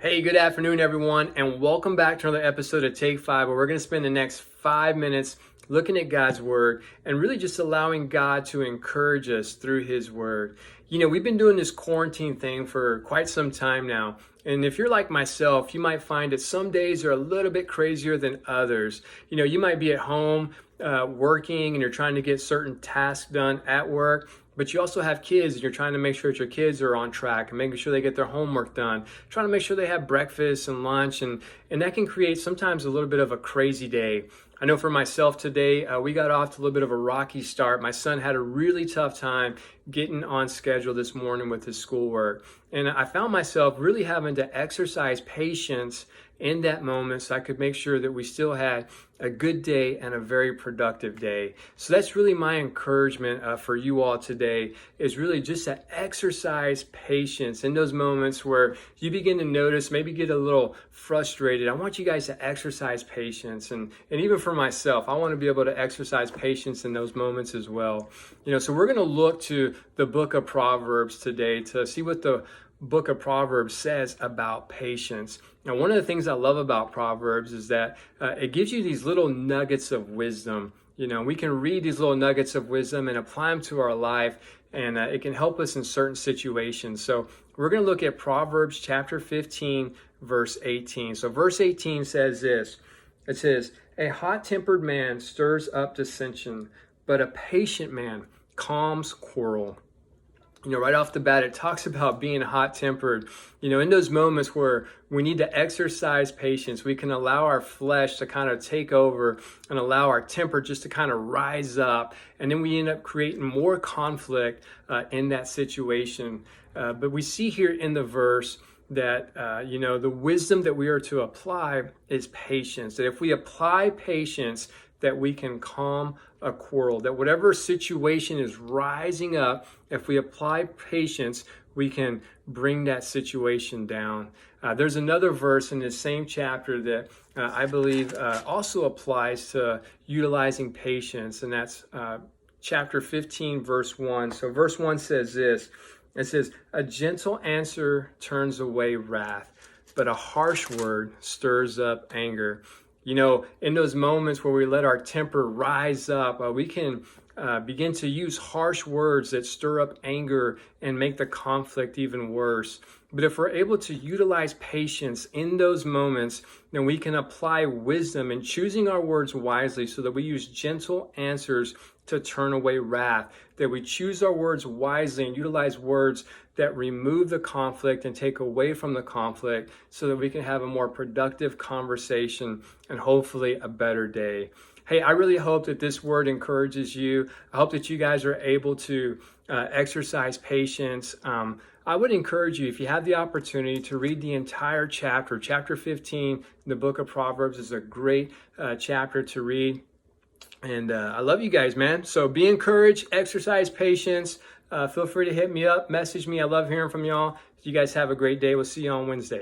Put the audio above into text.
Hey, good afternoon, everyone, and welcome back to another episode of Take 5, where we're going to spend the next 5 minutes looking at God's Word and really just allowing God to encourage us through His Word. You know, we've been doing this quarantine thing for quite some time now, and if you're like myself, you might find that some days are a little bit crazier than others. You know, you might be at home working and you're trying to get certain tasks done at work, but you also have kids and you're trying to make sure that your kids are on track and making sure they get their homework done, trying to make sure they have breakfast and lunch, and that can create sometimes a little bit of a crazy day. I know for myself today, we got off to a little bit of a rocky start. My son had a really tough time getting on schedule this morning with his schoolwork. And I found myself really having to exercise patience in that moment so I could make sure that we still had a good day and a very productive day. So that's really my encouragement for you all today, is really just to exercise patience in those moments where you begin to notice, maybe get a little frustrated. I want you guys to exercise patience. And even for myself, I want to be able to exercise patience in those moments as well. You know, so we're going to look to the book of Proverbs today to see what the book of Proverbs says about patience. Now, one of the things I love about Proverbs is that it gives you these little nuggets of wisdom. You know, we can read these little nuggets of wisdom and apply them to our life, and it can help us in certain situations. So we're going to look at Proverbs chapter 15, verse 18. So verse 18 says this. It says, "A hot-tempered man stirs up dissension, but a patient man calms quarrel." You know, right off the bat, it talks about being hot-tempered. You know, in those moments where we need to exercise patience, we can allow our flesh to kind of take over and allow our temper just to kind of rise up. And then we end up creating more conflict in that situation. But we see here in the verse that, you know, the wisdom that we are to apply is patience. That if we apply patience, that we can calm a quarrel, that whatever situation is rising up, if we apply patience, we can bring that situation down. There's another verse in this same chapter that I believe also applies to utilizing patience, and that's chapter 15, verse 1. So verse 1 says this. It says, "A gentle answer turns away wrath, but a harsh word stirs up anger." You know, in those moments where we let our temper rise up, we can begin to use harsh words that stir up anger and make the conflict even worse. But if we're able to utilize patience in those moments, then we can apply wisdom in choosing our words wisely so that we use gentle answers to turn away wrath, that we choose our words wisely and utilize words that remove the conflict and take away from the conflict so that we can have a more productive conversation and hopefully a better day. Hey, I really hope that this word encourages you. I hope that you guys are able to exercise patience. I would encourage you, if you have the opportunity, to read the entire chapter. Chapter 15 in the book of Proverbs is a great chapter to read. And I love you guys, man. So be encouraged, exercise patience. Feel free to hit me up, message me. I love hearing from y'all. You guys have a great day. We'll see you on Wednesday.